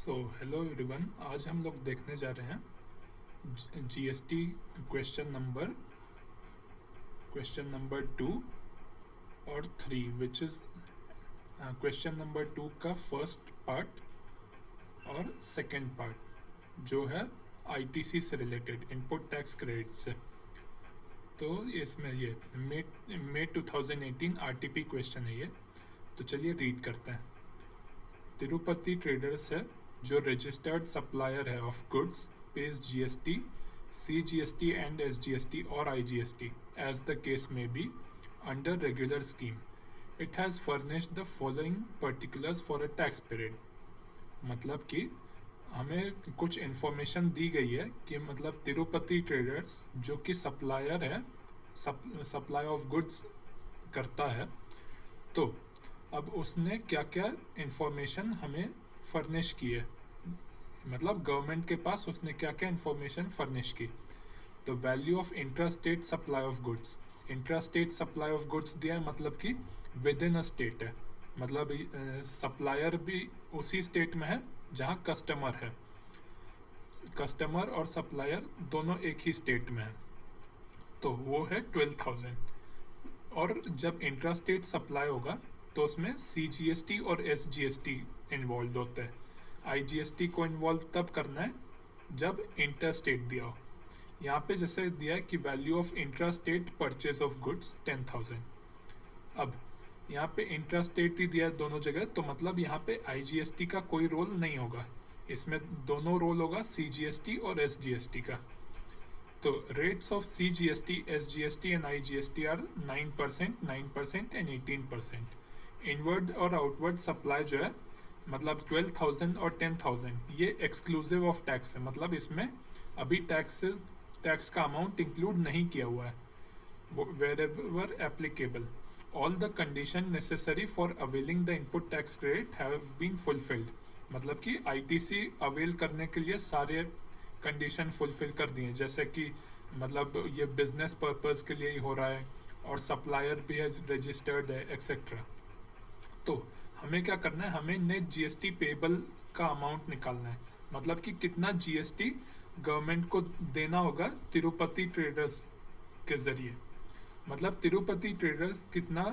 Hello everyone, आज हम लोग देखने जा रहे हैं जीएसटी क्वेश्चन नंबर 2 और 3, विच इज़ क्वेश्चन नंबर 2 का फर्स्ट पार्ट और सेकंड पार्ट जो है आईटीसी से रिलेटेड, इनपुट टैक्स क्रेडिट से। तो इसमें ये मे 2018 आरटीपी क्वेश्चन है ये। तो चलिए रीड करते हैं। तिरुपति ट्रेडर्स है जो रजिस्टर्ड सप्लायर है of goods, pays GST, CGST and SGST or IGST as the case may be under regular scheme. It has furnished the following particulars for a tax period. मतलब कि हमें कुछ information दी गई है कि मतलब तिरुपति ट्रेडर्स जो कि सप्लायर है, सप्लाई ऑफ गुड्स करता है, तो अब उसने क्या क्या इन्फॉर्मेशन हमें फर्निश की है, मतलब गवर्नमेंट के पास उसने क्या क्या इन्फॉर्मेशन फर्निश की। तो value of intra state supply of goods, intra state supply of goods दिया है, मतलब कि विद इन अ स्टेट है, मतलब सप्लायर भी उसी स्टेट में है जहाँ कस्टमर है, कस्टमर और सप्लायर दोनों एक ही स्टेट में है, तो वो है 12,000। और जब इंट्रा स्टेट सप्लाई होगा तो उसमें CGST और SGST इन्वॉल्व होता है। IGST को इन्वॉल्व तब करना है जब इंटर स्टेट दिया हो। यहाँ पे जैसे दिया है कि value of intra state purchase of goods 10,000। अब यहाँ पे इंट्रा स्टेट ही दिया है दोनों जगह, तो मतलब यहाँ पे IGST का कोई रोल नहीं होगा, इसमें दोनों रोल होगा CGST और SGST का। तो rates of CGST, SGST and IGST आर 9%, 9% एंड 18%। इनवर्ड और आउटवर्ड सप्लाई जो है, मतलब 12,000 और 10,000, ये एक्सक्लूसिव ऑफ टैक्स है, मतलब इसमें अभी टैक्स का अमाउंट इंक्लूड नहीं किया हुआ है। wherever applicable, all the condition necessary for availing the input tax credit have been fulfilled। मतलब कि ITC अवेल करने के लिए सारे कंडीशन फुलफिल कर दिए, जैसे कि मतलब ये बिजनेस पर्पस के लिए ही हो रहा है और सप्लायर भी है, रजिस्टर्ड है, एक्सेट्रा। तो हमें क्या करना है, हमें नेट GST पेबल का अमाउंट निकालना है, मतलब कि कितना GST गवर्नमेंट को देना होगा तिरुपति ट्रेडर्स के जरिए, मतलब तिरुपति ट्रेडर्स कितना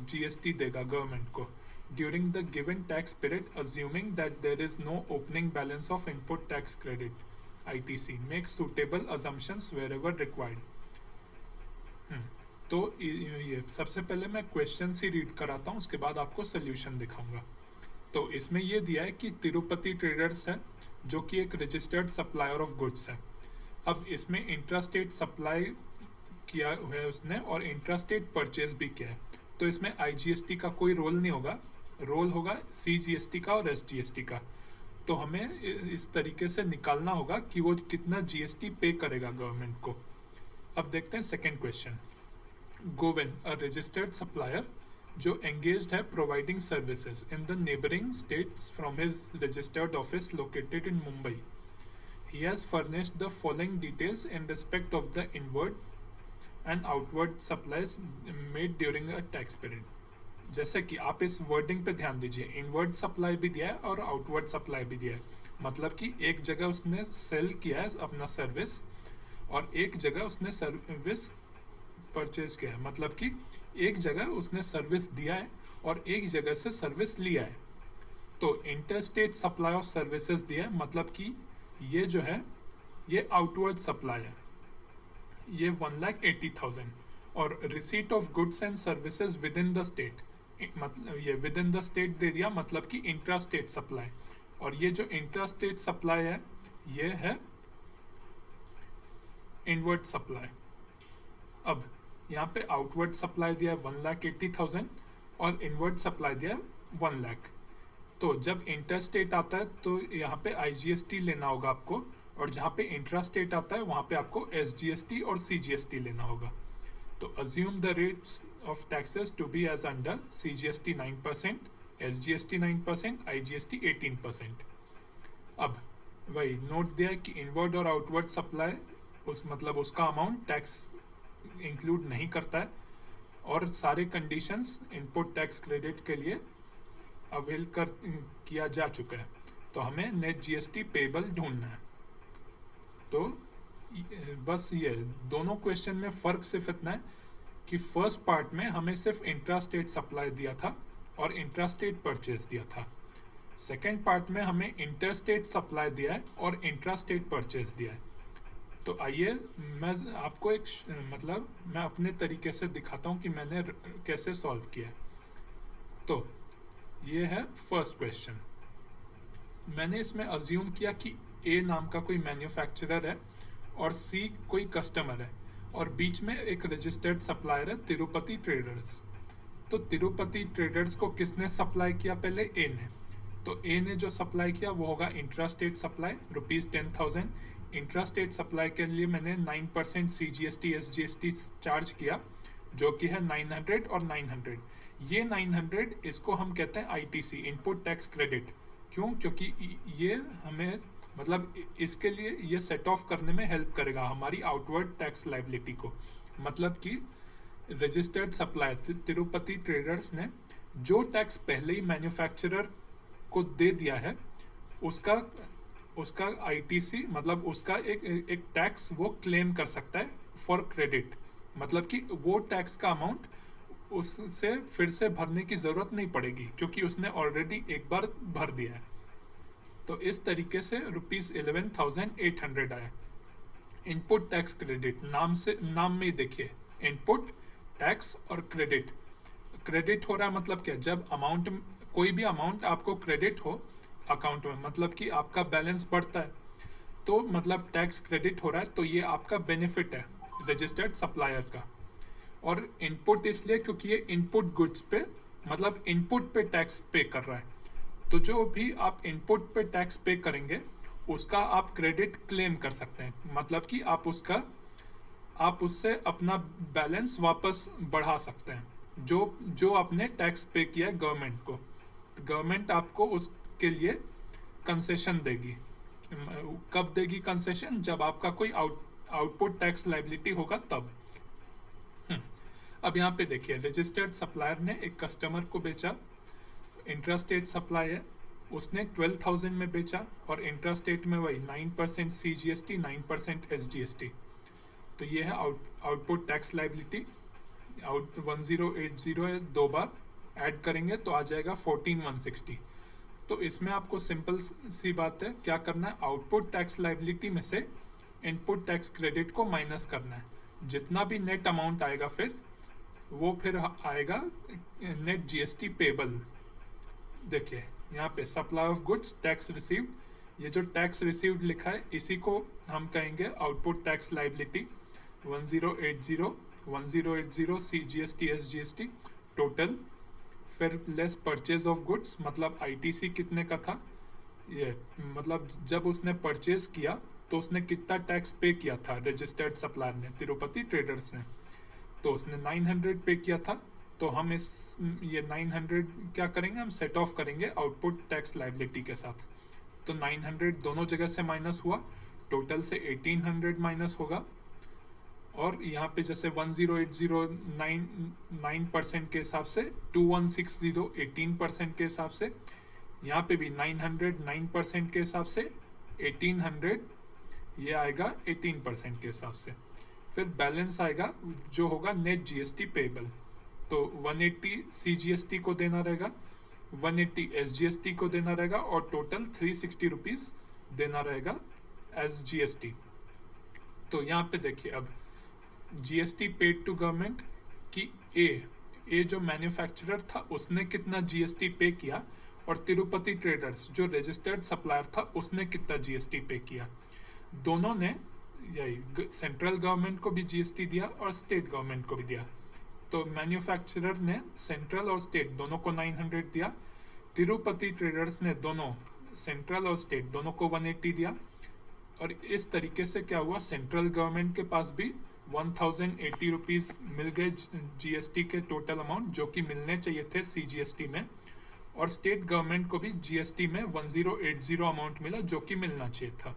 GST देगा गवर्नमेंट को during the given tax period, assuming that there is no opening balance of input tax credit. ITC make suitable assumptions wherever required। तो ये सबसे पहले मैं क्वेश्चन ही रीड कराता हूँ, उसके बाद आपको सोल्यूशन दिखाऊंगा। तो इसमें ये दिया है कि तिरुपति ट्रेडर्स है जो कि एक रजिस्टर्ड सप्लायर ऑफ गुड्स है। अब इसमें इंट्रा स्टेट सप्लाई किया है उसने और इंट्रा स्टेट परचेज भी किया है, तो इसमें IGST का कोई रोल नहीं होगा, रोल होगा CGST का और SGST का। तो हमें इस तरीके से निकालना होगा कि वो कितना GST पे करेगा गवर्नमेंट को। अब देखते हैं second question. Govind, a registered supplier जो एंगेज्ड है providing services in the neighbouring states from his registered office located in Mumbai, he has furnished the following details in respect of the inward and outward supplies made during a tax period। जैसे कि आप इस wording पे ध्यान दीजिए, inward supply भी दिया है और आउटवर्ड सप्लाई भी दिया है, मतलब कि एक जगह उसने सेल किया है अपना सर्विस और एक जगह उसने सर्विस परचेज किया है, मतलब कि एक जगह उसने सर्विस दिया है और एक जगह से सर्विस लिया है। तो इंटरस्टेट सप्लाई ऑफ सर्विसेज दिया है, मतलब कि ये जो है ये आउटवर्ड सप्लाई है, ये 1,80,000। और receipt of goods and services with in the state, मतलब ये विद इन द स्टेट दे दिया, मतलब कि इंट्रा स्टेट सप्लाई। और ये जो इंट्रा स्टेट सप्लाई है ये है इनवर्ड सप्लाई। अब यहाँ पे आउटवर्ड सप्लाई दिया है 1,80,000 और इनवर्ड सप्लाई दिया है 1,00,000। तो जब इंटर स्टेट आता है तो यहाँ पे IGST लेना होगा आपको, और जहाँ पे इंट्रा स्टेट आता है वहाँ पे आपको SGST और CGST लेना होगा। तो assume the rates of taxes to be as under CGST 9%, SGST 9%, IGST 18%। अब वही नोट दिया है कि इनवर्ड और आउटवर्ड सप्लाई उस मतलब उसका अमाउंट टैक्स इंक्लूड नहीं करता है, और सारे कंडीशंस इनपुट टैक्स क्रेडिट के लिए अवेल कर किया जा चुका है। तो हमें नेट जीएसटी पेबल ढूंढना है। तो बस ये दोनों क्वेश्चन में फ़र्क सिर्फ इतना है कि फर्स्ट पार्ट में हमें सिर्फ इंट्रास्टेट सप्लाई दिया था और इंट्रास्टेट परचेज दिया था, सेकेंड पार्ट में हमें इंटरस्टेट सप्लाई दिया है और इंट्रास्टेट परचेज दिया है। तो आइए मैं आपको एक मतलब मैं अपने तरीके से दिखाता हूँ कि मैंने कैसे सॉल्व किया है। तो ये है फर्स्ट क्वेश्चन। मैंने इसमें अज्यूम किया कि ए नाम का कोई मैन्युफैक्चरर है और सी कोई कस्टमर है और बीच में एक रजिस्टर्ड सप्लायर है तिरुपति ट्रेडर्स। तो तिरुपति ट्रेडर्स को किसने सप्लाई किया? पहले ए ने। तो ए ने जो सप्लाई किया वो होगा इंट्रास्टेट सप्लाई ₹10,000। इंट्रास्टेट सप्लाई के लिए मैंने 9% CGST SGST चार्ज किया जो कि है 900 और 900। ये 900 इसको हम कहते हैं ITC, इनपुट टैक्स क्रेडिट। क्यों? क्योंकि ये हमें मतलब इसके लिए ये सेट ऑफ करने में हेल्प करेगा हमारी आउटवर्ड टैक्स लाइबिलिटी को। मतलब कि रजिस्टर्ड सप्लायर तिरुपति ट्रेडर्स ने जो टैक्स पहले ही मैन्युफैक्चरर को दे दिया है उसका ITC मतलब उसका एक टैक्स वो क्लेम कर सकता है फॉर क्रेडिट। मतलब कि वो टैक्स का अमाउंट उससे फिर से भरने की ज़रूरत नहीं पड़ेगी क्योंकि उसने ऑलरेडी एक बार भर दिया है। तो इस तरीके से ₹11,800 आया। इनपुट टैक्स क्रेडिट नाम में ही देखिए, इनपुट टैक्स और क्रेडिट। क्रेडिट हो रहा है मतलब क्या? जब अमाउंट कोई भी अमाउंट आपको क्रेडिट हो अकाउंट में मतलब कि आपका बैलेंस बढ़ता है तो मतलब टैक्स क्रेडिट हो रहा है, तो ये आपका बेनिफिट है रजिस्टर्ड सप्लायर का। और इनपुट इसलिए क्योंकि ये इनपुट गुड्स पे मतलब इनपुट पे टैक्स पे कर रहा है। तो जो भी आप इनपुट पे टैक्स पे करेंगे उसका आप क्रेडिट क्लेम कर सकते हैं। मतलब कि आप उससे अपना बैलेंस वापस बढ़ा सकते हैं जो आपने टैक्स पे किया है गवर्नमेंट को। तो गवर्नमेंट आपको उसके लिए कंसेशन देगी। कब देगी कंसेशन? जब आपका कोई आउटपुट टैक्स लाइबिलिटी होगा तब। अब यहाँ पे देखिए, रजिस्टर्ड सप्लायर ने एक कस्टमर को बेचा, इंट्रास्टेट सप्लाई है, उसने 12,000 में बेचा और इंट्रास्टेट में वही 9% CGST 9% SGST। तो ये है आउटपुट टैक्स लाइबिलिटी। 1080 है, दो बार ऐड करेंगे तो आ जाएगा 14,160। तो इसमें आपको सिंपल सी बात है, क्या करना है? आउटपुट टैक्स लाइबिलिटी में से इनपुट टैक्स क्रेडिट को माइनस करना है। जितना भी नेट अमाउंट आएगा वो फिर आएगा नेट GST पेबल। देखिए यहाँ पे supply of goods tax received, ये जो टैक्स रिसीव्ड लिखा है इसी को हम कहेंगे output tax liability. 1080 CGST SGST total, फिर लेस परचेज ऑफ गुड्स मतलब ITC कितने का था, ये मतलब जब उसने परचेज किया तो उसने कितना टैक्स पे किया था रजिस्टर्ड सप्लायर ने, तिरुपति ट्रेडर्स ने। तो उसने 900 पे किया था। तो हम ये 900 क्या करेंगे? हम सेट ऑफ करेंगे आउटपुट टैक्स लाइबिलिटी के साथ। तो 900 दोनों जगह से माइनस हुआ, टोटल से 1800 माइनस होगा। और यहाँ पे जैसे 1080 9% के हिसाब से, 2160 18% के हिसाब से, यहाँ पे भी 900 9% के हिसाब से, 1800 ये आएगा 18% के हिसाब से। फिर बैलेंस आएगा जो होगा नेट GST पेबल। तो 180 CGST को देना रहेगा, 180 SGST को देना रहेगा और टोटल 360 रुपीज़ देना रहेगा एज GST। तो यहाँ पे देखिए अब GST पेड टू गवर्नमेंट कि ए जो मैन्युफैक्चरर था उसने कितना GST पे किया और तिरुपति ट्रेडर्स जो रजिस्टर्ड सप्लायर था उसने कितना GST पे किया। दोनों ने यही सेंट्रल गवर्नमेंट को भी GST दिया और स्टेट गवर्नमेंट को भी दिया। तो मैन्युफैक्चरर ने सेंट्रल और स्टेट दोनों को 900 दिया, तिरुपति ट्रेडर्स ने दोनों सेंट्रल और स्टेट दोनों को 180 दिया। और इस तरीके से क्या हुआ, सेंट्रल गवर्नमेंट के पास भी 1080 रुपीज़ मिल गए GST के टोटल अमाउंट जो कि मिलने चाहिए थे CGST में, और स्टेट गवर्नमेंट को भी GST में 1080 अमाउंट मिला जो कि मिलना चाहिए था।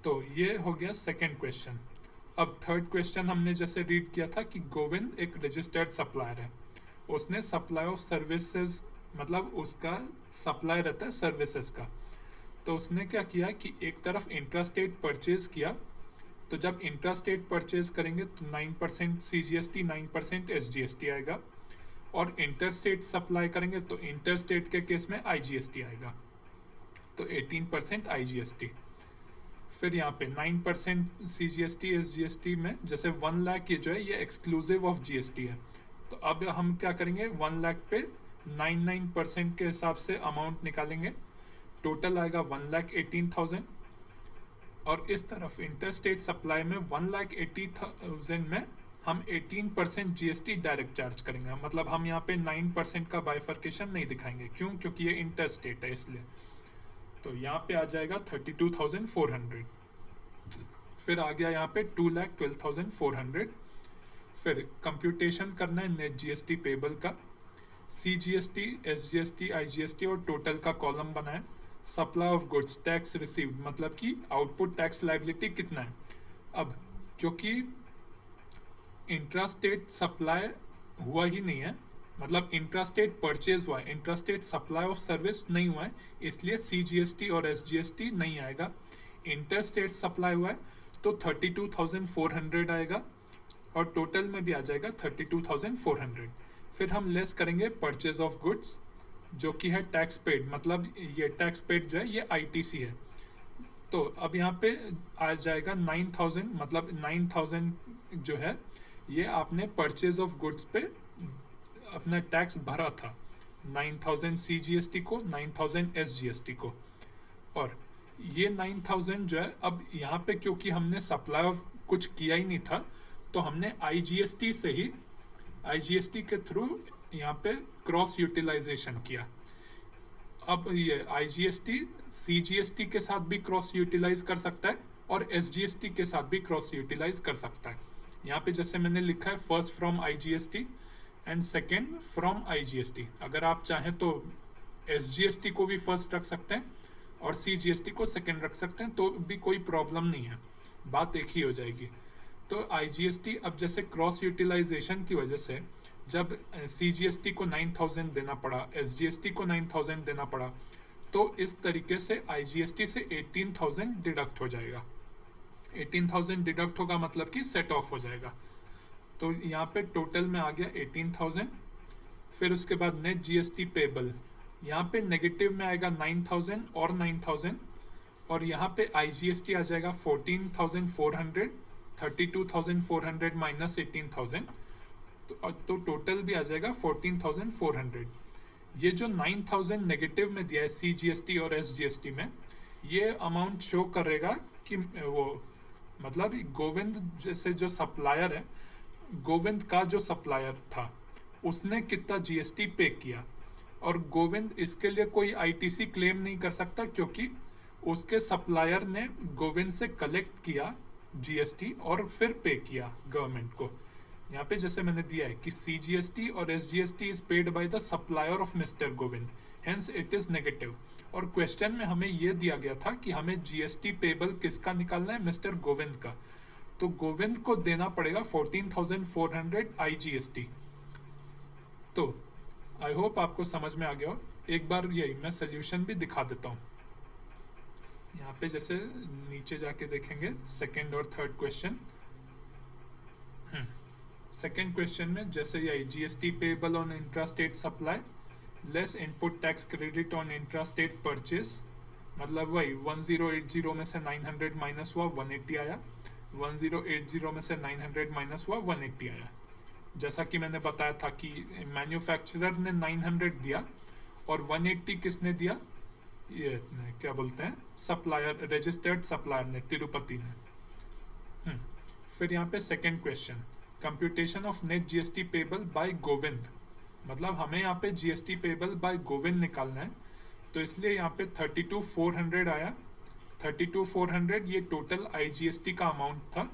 तो ये हो गया सेकेंड क्वेश्चन। अब थर्ड क्वेश्चन हमने जैसे रीड किया था कि गोविंद एक रजिस्टर्ड सप्लायर है, उसने सप्लाई ऑफ सर्विसेज मतलब उसका सप्लाई रहता है सर्विसेज का, तो उसने क्या किया कि एक तरफ इंट्रास्टेट परचेज किया, तो जब इंट्रास्टेट परचेज करेंगे तो 9% CGST, 9% SGST आएगा, और इंटरस्टेट सप्लाई करेंगे तो इंटरस्टेट के केस में IGST आएगा, तो 18% IGST। फिर यहाँ पे 9% CGST SGST में जैसे 1 लाख ये जो है ये एक्सक्लूसिव ऑफ GST है, तो अब हम क्या करेंगे 1 लाख पे 9% के हिसाब से अमाउंट निकालेंगे, टोटल आएगा 1,18,000। और इस तरफ इंटरस्टेट सप्लाई में 1,80,000 में हम 18% GST डायरेक्ट चार्ज करेंगे, मतलब हम यहाँ पे 9% का बाइफर्केशन नहीं दिखाएंगे। क्यों? क्योंकि ये इंटरस्टेट है इसलिए। तो यहाँ पे आ जाएगा 32,400। फिर आ गया यहाँ पे 2,12,400। फिर कंप्यूटेशन करना है नेट GST पेबल का, CGST, SGST, IGST और टोटल का कॉलम बनाए। Supply of goods, tax received, मतलब कि आउटपुट टैक्स लाइबिलिटी कितना है। अब क्योंकि इंट्रास्टेट सप्लाई हुआ ही नहीं है, मतलब इंट्रास्टेट परचेज हुआ है, इंट्रास्टेट सप्लाई ऑफ सर्विस नहीं हुआ है, इसलिए CGST और SGST नहीं आएगा। इंटरस्टेट सप्लाई हुआ है तो 32,400 आएगा, और टोटल में भी आ जाएगा 32,400। फिर हम लेस करेंगे परचेज ऑफ गुड्स, जो कि है टैक्स पेड, मतलब ये टैक्स पेड जो है ये ITC है। तो अब यहाँ पे आ जाएगा 9,000, मतलब 9,000 जो है ये आपने परचेज ऑफ गुड्स पे अपना टैक्स भरा था, 9,000 CGST को, 9,000 SGST को। और ये 9,000 जो है अब यहाँ पे क्योंकि हमने सप्लाई ऑफ कुछ किया ही नहीं था, तो हमने IGST से ही, IGST के थ्रू यहाँ पे क्रॉस यूटिलाइजेशन किया। अब ये IGST CGST के साथ भी क्रॉस यूटिलाइज कर सकता है और SGST के साथ भी क्रॉस यूटिलाइज कर सकता है। यहाँ पे जैसे मैंने लिखा है first from IGST and second from IGST। अगर आप चाहें तो SGST को भी फर्स्ट रख सकते हैं और CGST को सेकेंड रख सकते हैं, तो भी कोई प्रॉब्लम नहीं है, बात एक ही हो जाएगी। तो IGST अब जैसे क्रॉस यूटिलाइजेशन की वजह से जब CGST को 9,000 देना पड़ा, SGST को 9,000 देना पड़ा, तो इस तरीके से IGST से 18,000 डिडक्ट हो जाएगा। 18,000 डिडक्ट होगा मतलब कि सेट ऑफ हो जाएगा। तो यहाँ पे टोटल में आ गया 18,000। फिर उसके बाद नेट GST पेबल, यहाँ पे नेगेटिव में आएगा 9,000 और 9,000, और यहाँ पे IGST आ जाएगा 14,400, 32,400 माइनस 18,000, तो टोटल भी आ जाएगा 14,400। ये जो 9,000 नेगेटिव में दिया है CGST और SGST में, ये अमाउंट शो करेगा कि वो, मतलब गोविंद जैसे जो सप्लायर है, गोविंद का जो सप्लायर था उसने कितना GST पे किया, और गोविंद इसके लिए कोई ITC क्लेम नहीं कर सकता क्योंकि उसके सप्लायर ने गोविंद से कलेक्ट किया GST और फिर पे किया गवर्नमेंट को। यहाँ पे जैसे मैंने दिया है कि CGST और SGST is paid by the supplier of mister Govind, hence it is negative. और क्वेश्चन में हमें यह दिया गया था कि हमें GST पेबल किसका निकालना है, मिस्टर गोविंद का, तो गोविंद को देना पड़ेगा 14,400 IGST। तो आई होप आपको समझ में आ गया हो। एक बार यही मैं सोल्यूशन भी दिखा देता हूँ। यहाँ पे जैसे नीचे जाके देखेंगे सेकेंड और थर्ड क्वेश्चन। सेकेंड क्वेश्चन में जैसे यही GST payable on intrastate supply less input tax credit on intrastate purchase, मतलब वही 1080 में से 900 माइनस हुआ 180 आया, 1080 में से 900 माइनस हुआ 180 आया। जैसा कि मैंने बताया था कि मैन्युफैक्चरर ने 900 दिया और 180 किसने दिया, ये क्या बोलते हैं सप्लायर, रजिस्टर्ड सप्लायर ने, तिरुपति ने। फिर यहाँ पे second question, computation of net GST payable by Govind, मतलब हमें यहाँ पे GST पेबल बाय गोविंद निकालना है, तो इसलिए यहाँ पे 32,400 आया। 32,400 ये टोटल IGST का अमाउंट था।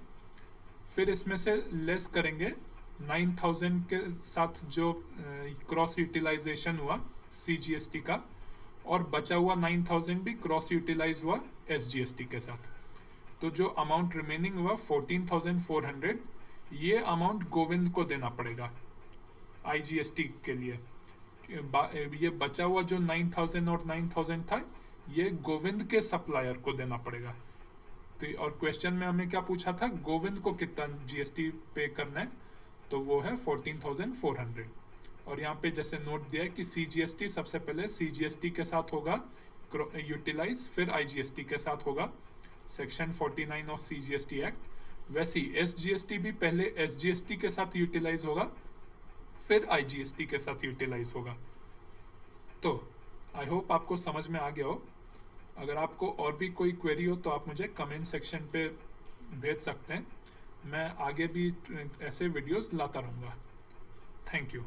फिर इसमें से लेस करेंगे 9,000 के साथ जो क्रॉस यूटिलाइजेशन हुआ CGST का, और बचा हुआ 9,000 भी क्रॉस यूटिलाइज हुआ SGST के साथ। तो जो अमाउंट रिमेनिंग हुआ 14,400, ये अमाउंट गोविंद को देना पड़ेगा IGST के लिए। ये बचा हुआ जो 9,000 और 9,000 था, ये गोविंद के सप्लायर को देना पड़ेगा। तो और क्वेश्चन में हमें क्या पूछा था, गोविंद को कितना जीएसटी पे करना है, तो वो है 14,400। और यहाँ पे जैसे नोट दिया है कि सीजीएसटी सबसे पहले सीजीएसटी के साथ होगा यूटिलाइज, फिर आईजीएसटी के साथ होगा, सेक्शन 49 ऑफ सीजीएसटी एक्ट। वैसे ही एसजीएसटी भी पहले एसजीएसटी के साथ यूटिलाइज होगा, फिर आईजीएसटी के साथ यूटिलाइज होगा। तो आई होप आपको समझ में आ गया हो। अगर आपको और भी कोई क्वेरी हो तो आप मुझे कमेंट सेक्शन पे भेज सकते हैं, मैं आगे भी ऐसे वीडियोस लाता रहूँगा। Thank you.